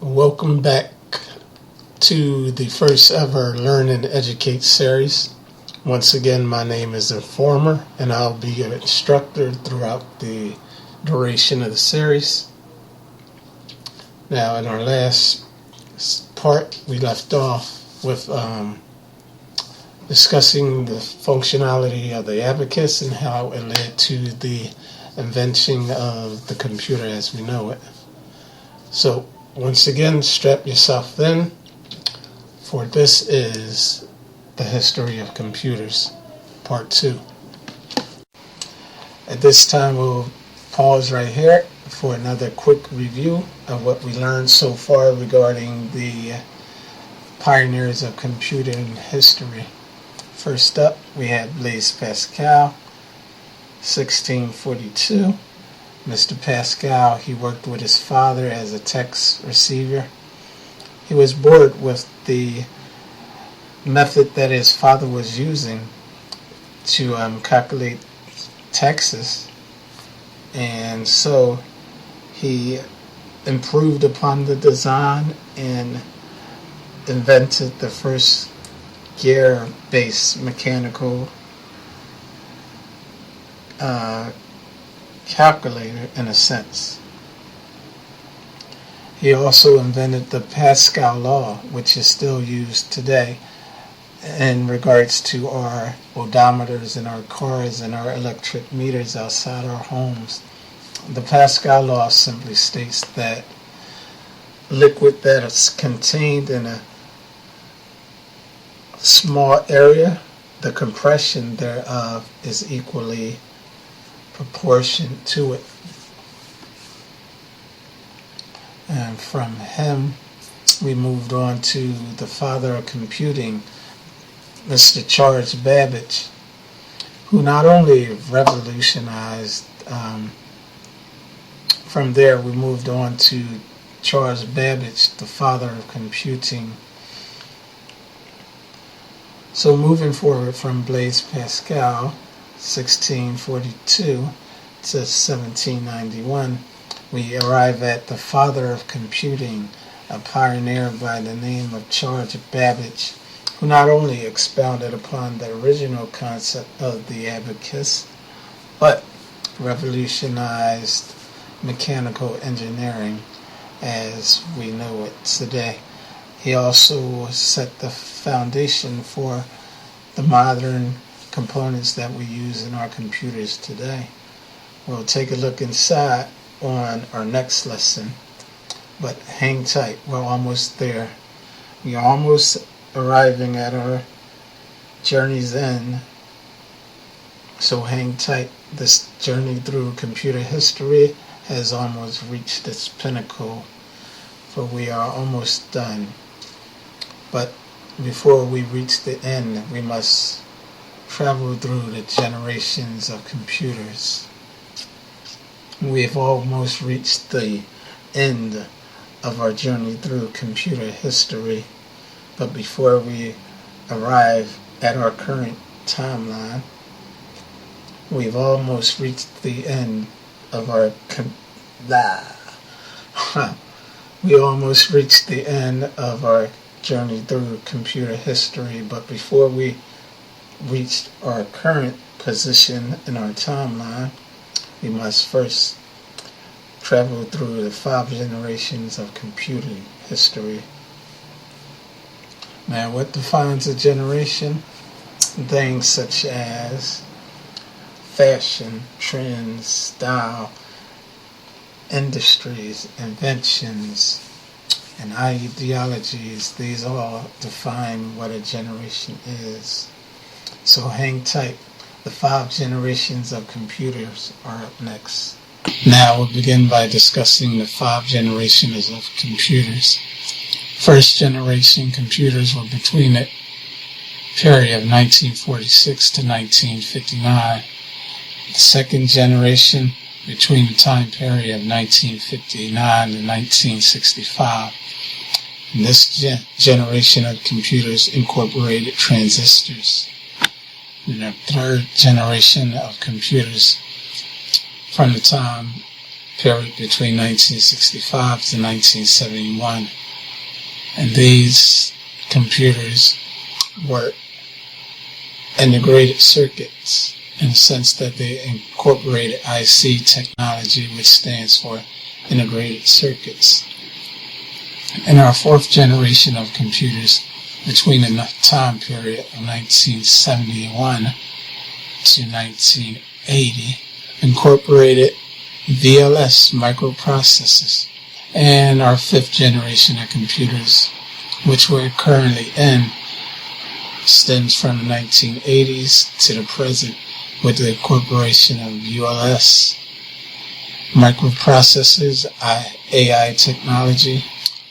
Welcome back to the first ever Learn and Educate series. Once again, my name is Informer, and I'll be your instructor throughout the duration of the series. Now, in our last part, we left off with discussing the functionality of the abacus and how it led to the invention of the computer as we know it. So, once again, strap yourself in, for this is the history of computers, part 2. At this time, we'll pause right here for another quick review of what we learned so far regarding the pioneers of computing history. First up, we had Blaise Pascal, 1642. Mr. Pascal, he worked with his father as a text receiver. He was bored with the method that his father was using to calculate texts, and so he improved upon the design and invented the first gear-based mechanical calculator in a sense. He also invented the Pascal law, which is still used today in regards to our odometers in our cars and our electric meters outside our homes. The Pascal law simply states that liquid that is contained in a small area, the compression thereof is equally proportion to it. And from him, we moved on to the father of computing, Mr. Charles Babbage, who not only revolutionized, from there we moved on to Charles Babbage, the father of computing. So moving forward from Blaise Pascal, 1642 to 1791, we arrive at the father of computing, a pioneer by the name of Charles Babbage, who not only expounded upon the original concept of the abacus, but revolutionized mechanical engineering as we know it today. He also set the foundation for the modern components that we use in our computers today. We'll take a look inside on our next lesson, but hang tight, we're almost there. We're almost arriving at our journey's end, so hang tight. This journey through computer history has almost reached its pinnacle, for we are almost done. But before we reach the end, we must travel through the generations of computers. We've almost reached the end of our journey through computer history, but before we arrive at our current timeline, we've almost reached the end of our we almost reached the end of our journey through computer history, but before we reached our current position in our timeline, we must first travel through the 5 generations of computing history. Now, what defines a generation? Things such as fashion, trends, style, industries, inventions, and ideologies. These all define what a generation is. So hang tight. The 5 generations of computers are up next. Now we'll begin by discussing the 5 generations of computers. First generation computers were between the period of 1946 to 1959. The second generation between the time period of 1959 to 1965. And this generation of computers incorporated transistors. And the third generation of computers from the time period between 1965 to 1971. And these computers were integrated circuits in the sense that they incorporated IC technology, which stands for integrated circuits. In our fourth generation of computers, between the time period of 1971 to 1980, incorporated VLS microprocessors. And our fifth generation of computers, which we're currently in, stems from the 1980s to the present with the incorporation of ULS microprocessors, AI technology.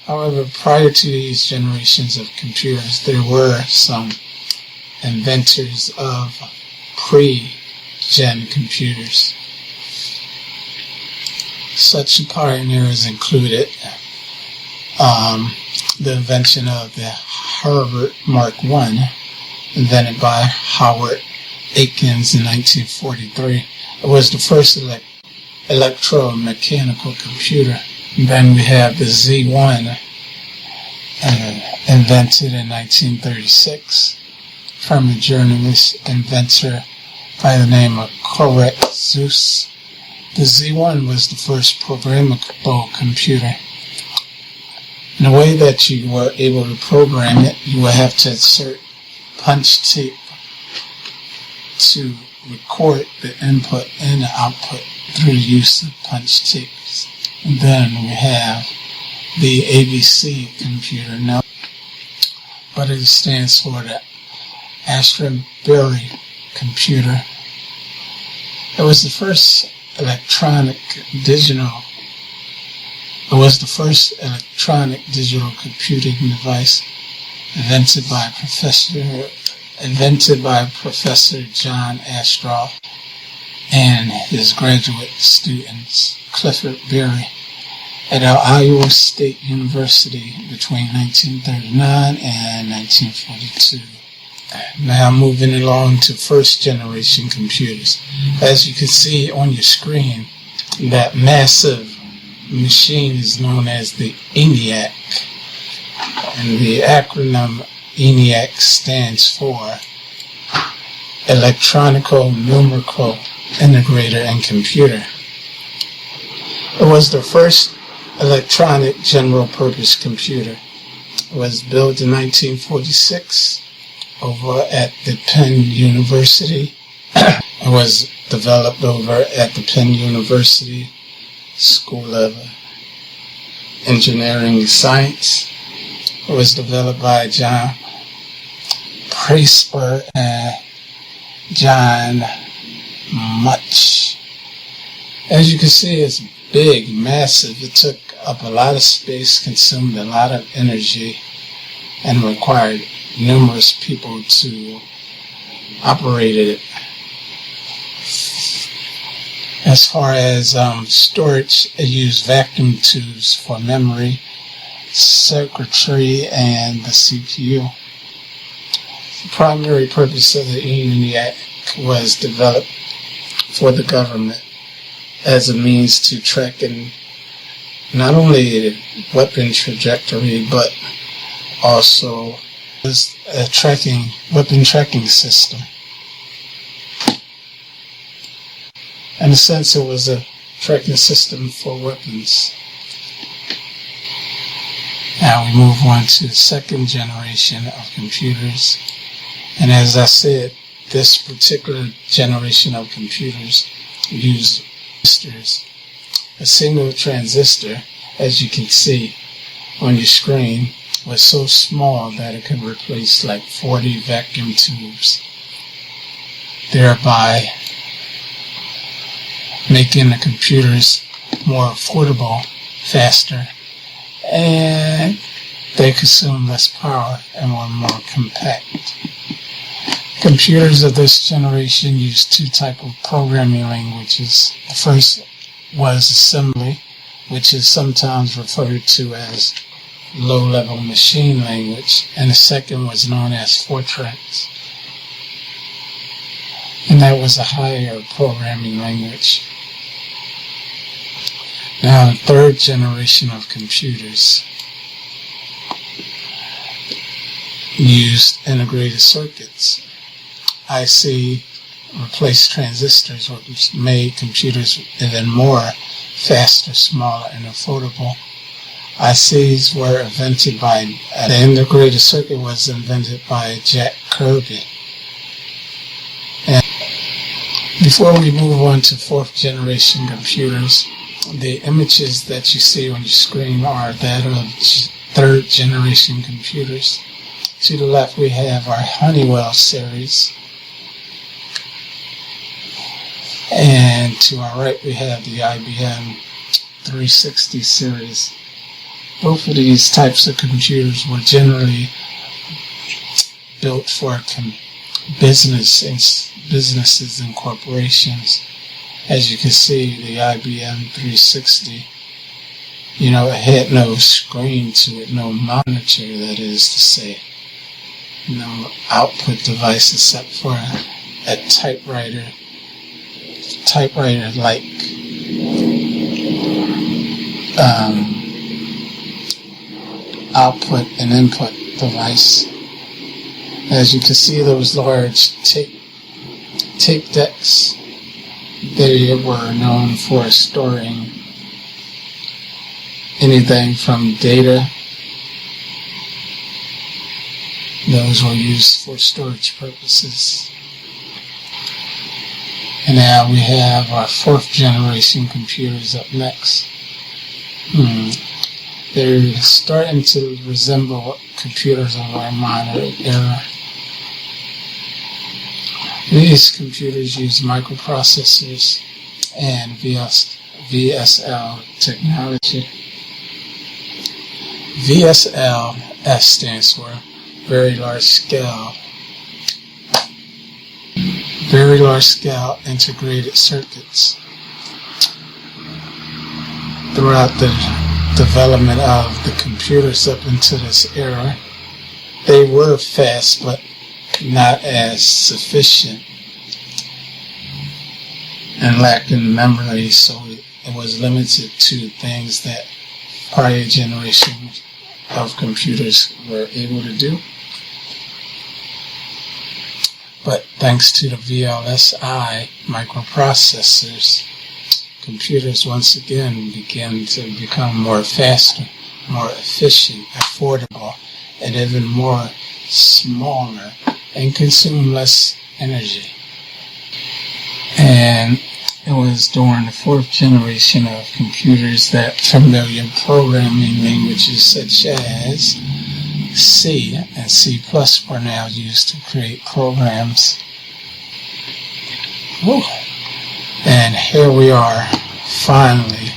However, prior to these generations of computers, there were some inventors of pre-gen computers. Such pioneers included the invention of the Harvard Mark I, invented by Howard Aikens in 1943. It was the first electromechanical computer. And then we have the Z1, invented in 1936 from a German inventor by the name of Corot Zuse. The Z1 was the first programmable computer. In the way that you were able to program it, you would have to insert punch tape to record the input and the output through the use of punch tapes. And then we have the ABC computer now, but it stands for the Astra-Berry computer. It was the first electronic digital computing device invented by Professor John Astroff and his graduate students Clifford Berry at Iowa State University between 1939 and 1942. Now moving along to first generation computers. As you can see on your screen, that massive machine is known as the ENIAC, and the acronym ENIAC stands for Electronical Numerical Integrator and Computer. It was the first electronic general purpose computer. It was built in 1946 over at the Penn University. It was developed over at the Penn University School of Engineering and Science. It was developed by John Presper and John Much. As you can see, it's big, massive. It took up a lot of space, consumed a lot of energy, and required numerous people to operate it. As far as storage, it used vacuum tubes for memory, circuitry, and the CPU. The primary purpose of the ENIAC was developed for the government as a means to tracking not only the weapon trajectory, but also as a weapon tracking system. In a sense, it was a tracking system for weapons. Now we move on to the second generation of computers. And as I said, this particular generation of computers used transistors. A single transistor, as you can see on your screen, was so small that it could replace like 40 vacuum tubes, thereby making the computers more affordable, faster, and they consume less power and were more compact. Computers of this generation use two types of programming languages. The first was assembly, which is sometimes referred to as low-level machine language, and the second was known as Fortran, and that was a higher programming language. Now, the third generation of computers used integrated circuits. IC replaced transistors, which made computers even more faster, smaller, and affordable. ICs were invented by, the integrated circuit was invented by Jack Kirby. And before we move on to fourth generation computers, the images that you see on your screen are that of third generation computers. To the left we have our Honeywell series, and to our right we have the IBM 360 series. Both of these types of computers were generally built for businesses and corporations. As you can see, the IBM 360, it had no screen to it, no monitor, that is to say, no output device except for a typewriter-like output and input device. As you can see, those large tape decks, they were known for storing anything from data. Those were used for storage purposes. And now we have our fourth generation computers up next. They're starting to resemble computers of our modern era. These computers use microprocessors and VSL technology. VSL stands for Very Large Scale Integrated Circuits. Throughout the development of the computers up into this era, they were fast but not as sufficient and lacking memory, so it was limited to things that prior generations of computers were able to do. But thanks to the VLSI microprocessors, computers once again began to become more faster, more efficient, affordable, and even more smaller, and consume less energy. And it was during the fourth generation of computers that familiar programming languages such as C and C++ were now used to create programs. Woo. And here we are, finally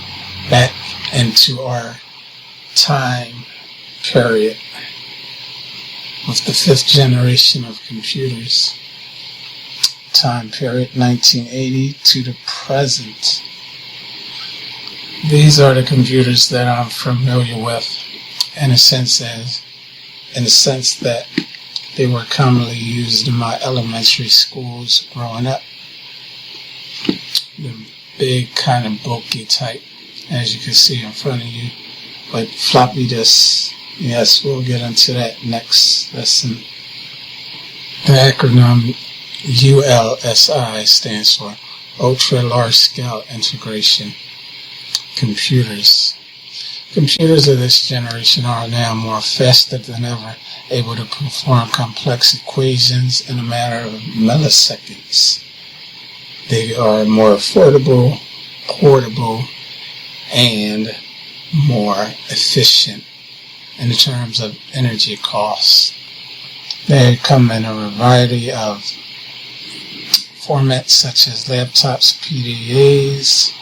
back into our time period with the fifth generation of computers. Time period 1980 to the present. These are the computers that I'm familiar with in a sense that they were commonly used in my elementary schools growing up. The big kind of bulky type, as you can see in front of you, but floppy disks. Yes, we'll get into that next lesson. The acronym ULSI stands for Ultra Large Scale Integration Computers. Computers of this generation are now more faster than ever, able to perform complex equations in a matter of milliseconds. They are more affordable, portable, and more efficient in terms of energy costs. They come in a variety of formats such as laptops, PDAs,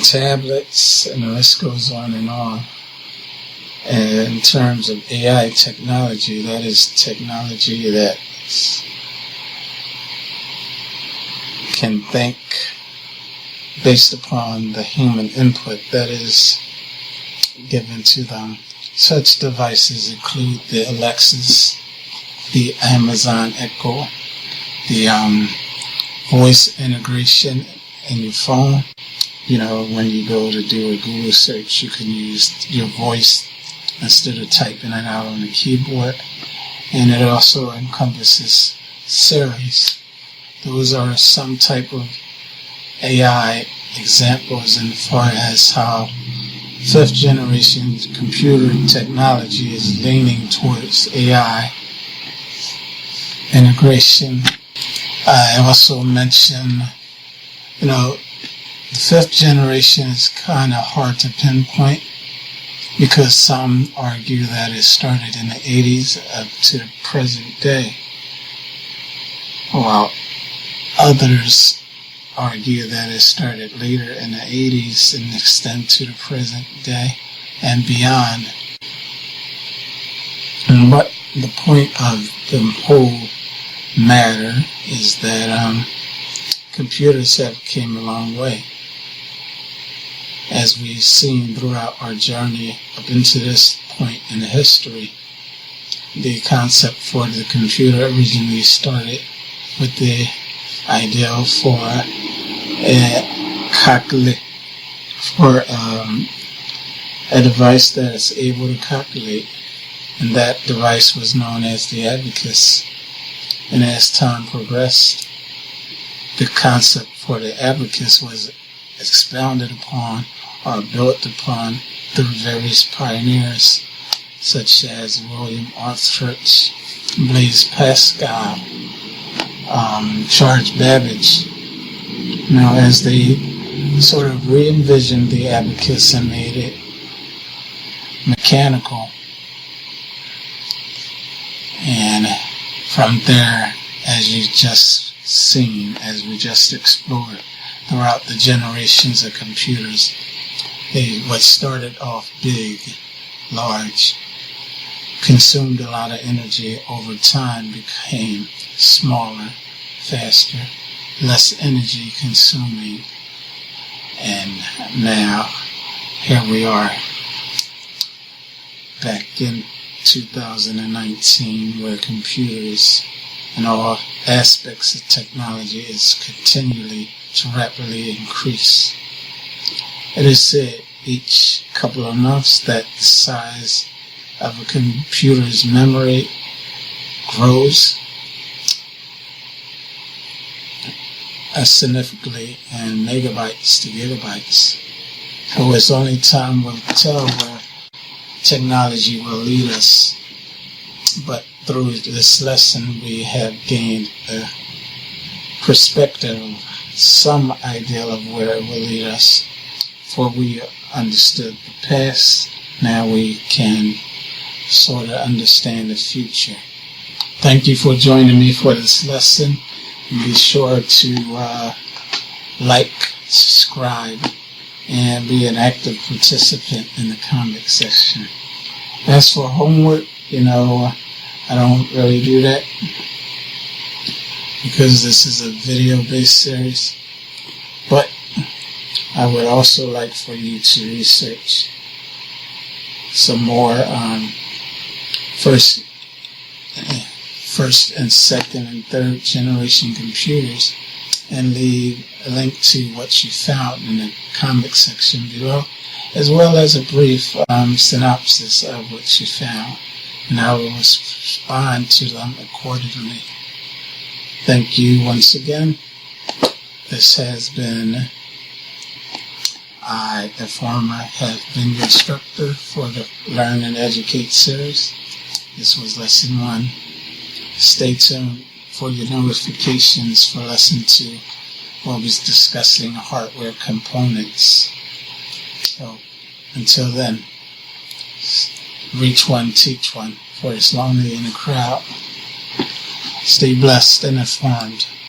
tablets, and the list goes on and on. And in terms of AI technology, that is technology that can think based upon the human input that is given to them. Such devices include the Alexas, the Amazon Echo, the voice integration in your phone. You know, when you go to do a Google search, you can use your voice instead of typing it out on the keyboard. And it also encompasses Siri. Those are some type of AI examples as far as how fifth generation computer technology is leaning towards AI integration. I also mentioned, the fifth generation is kind of hard to pinpoint because some argue that it started in the 80s up to the present day, while others argue that it started later in the 80s and extend to the present day and beyond. And what the point of the whole matter is that computers have came a long way. As we've seen throughout our journey up into this point in the history, the concept for the computer originally started with the idea for a device that is able to calculate, and that device was known as the abacus. And as time progressed, the concept for the abacus was expounded upon or built upon through various pioneers such as William Althus, Blaise Pascal, Charles Babbage. Now, as they sort of re-envisioned the abacus and made it mechanical, and from there, as you just seen, as we just explored throughout the generations of computers, what started off big, large, consumed a lot of energy, over time became smaller, faster, less energy consuming, and now here we are back in 2019, where computers and all aspects of technology is continually to rapidly increase. It is said each couple of months that the size of a computer's memory grows significantly in megabytes to gigabytes. So it's only time will tell where technology will lead us. But through this lesson, we have gained a perspective, some idea of where it will lead us. For we understood the past, now we can sort of understand the future. Thank you for joining me for this lesson. Be sure to like, subscribe, and be an active participant in the comment section. As for homework, I don't really do that because this is a video-based series. But I would also like for you to research some more first and second and third generation computers, and leave a link to what you found in the comment section below, as well as a brief synopsis of what you found, and I will respond to them accordingly. Thank you once again. This has been I, the former, have been your instructor for the Learn and Educate series. This was lesson 1. Stay tuned for your notifications for lesson 2. We'll be discussing hardware components. So, until then, reach one, teach one, for it's lonely in the crowd. Stay blessed and informed.